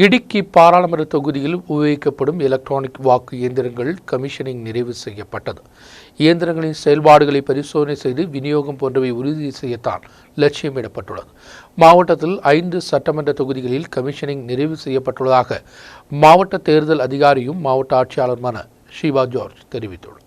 இடுக்கி பாராளுமன்ற தொகுதியில் உபயோகிக்கப்படும் எலக்ட்ரானிக் வாக்கு இயந்திரங்கள் கமிஷனிங் நிறைவு செய்யப்பட்டது. இயந்திரங்களின் செயல்பாடுகளை பரிசோதனை செய்து விநியோகம் போன்றவை உறுதி செய்யத்தான் லட்சியமிடப்பட்டுள்ளது. மாவட்டத்தில் 5 சட்டமன்ற தொகுதிகளில் கமிஷனிங் நிறைவு செய்யப்பட்டுள்ளதாக மாவட்ட தேர்தல் அதிகாரியும் மாவட்ட ஆட்சியாளருமான ஷீபா ஜார்ஜ் தெரிவித்துள்ளார்.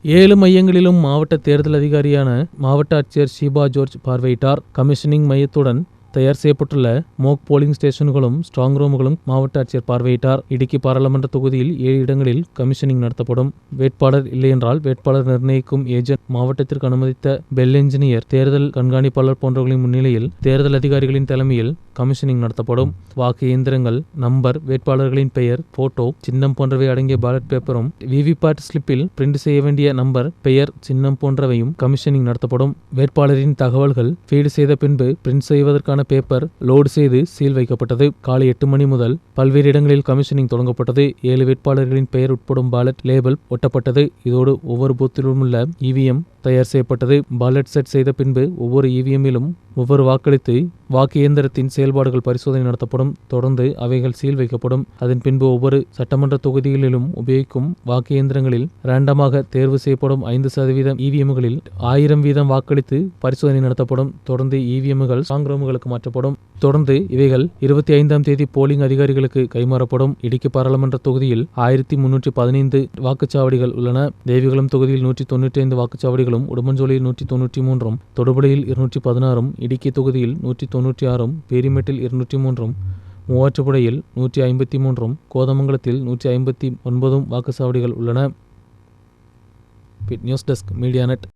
7 மையங்களிலும் மாவட்ட தேர்தல் அதிகாரியான மாவட்ட ஆட்சியர் ஷீபா ஜார்ஜ் பார்வையிட்டார். கமிஷனிங் மையத்துடன் தயார் செய்யப்பட்டுள்ள மோக் போலிங் ஸ்டேஷன்களும் ஸ்ட்ராங் ரூம்களும் மாவட்ட ஆட்சியர் பார்வையிட்டார். இடுக்கி பாராளுமன்ற தொகுதியில் 7 இடங்களில் கமிஷனிங் நடத்தப்படும். வேட்பாளர் இல்லையென்றால் வேட்பாளர் நிர்ணயிக்கும் ஏஜென்ட், மாவட்டத்திற்கு அனுமதித்த பெல் என்ஜினியர், தேர்தல் கண்காணிப்பாளர் போன்றவர்களின் முன்னிலையில் தேர்தல் அதிகாரிகளின் தலைமையில் கமிஷனிங் நடத்தப்படும். வாக்கு இயந்திரங்கள், நம்பர், வேட்பாளர்களின் பெயர், போட்டோ, சின்னம் போன்றவை அடங்கிய பேலட் பேப்பரும், விவிபேட் ஸ்லிப்பில் பிரிண்ட் செய்ய வேண்டிய நம்பர், பெயர், சின்னம் போன்றவையும் கமிஷனிங் நடத்தப்படும். வேட்பாளரின் தகவல்கள் ஃபீடு செய்த பின்பு பிரிண்ட் செய்வதற்கான பேப்பர் லோடு செய்து சீல் வைக்கப்பட்டது. காலை 8 மணி முதல் பல்வேறு இடங்களில் கமிஷனிங் தொடங்கப்பட்டது. 7 வேட்பாளர்களின் பெயர் உட்படும் பேலட் லேபிள் ஒட்டப்பட்டது. இதோடு ஒவ்வொரு பூத்திலும் உள்ள இவிஎம் தயார் செய்யப்பட்டது. பேலட் செட் செய்த பின்பு ஒவ்வொரு இவிஎம்மிலும் ஒவ்வொரு வாக்களித்து வாக்கு இயந்திரத்தின் செயல்பாடுகள் பரிசோதனை நடத்தப்படும். தொடர்ந்து அவைகள் சீல் வைக்கப்படும். அதன் பின்பு ஒவ்வொரு சட்டமன்ற தொகுதிகளிலும் உபயோகிக்கும் வாக்கு இயந்திரங்களில் ரேண்டமாக தேர்வு செய்யப்படும் 5% இவிஎம்களில் 1000 வீதம் வாக்களித்து பரிசோதனை நடத்தப்படும். தொடர்ந்து இவிஎம்கள் ஸ்ட்ராங் ரூம்களுக்கு மாற்றப்படும். தொடர்ந்து இவைகள் 25ஆம் தேதி போலிங் அதிகாரிகளுக்கு கைமாறப்படும். இடுக்கி பாராளுமன்ற தொகுதியில் 1315 வாக்குச்சாவடிகள் உள்ளன. தேவிகுளம் தொகுதியில் 195 வாக்குச்சாவடிகளும், உடுமஞ்சோலையில் 193, தொடுபுழையில் 216, இடுக்கி தொகுதியில் 196, பேரிமேட்டில் 203, மூவாற்றுப்புழையில் 153, கோதமங்கலத்தில் 159 வாக்குச்சாவடிகள் உள்ளன. News desk, media net.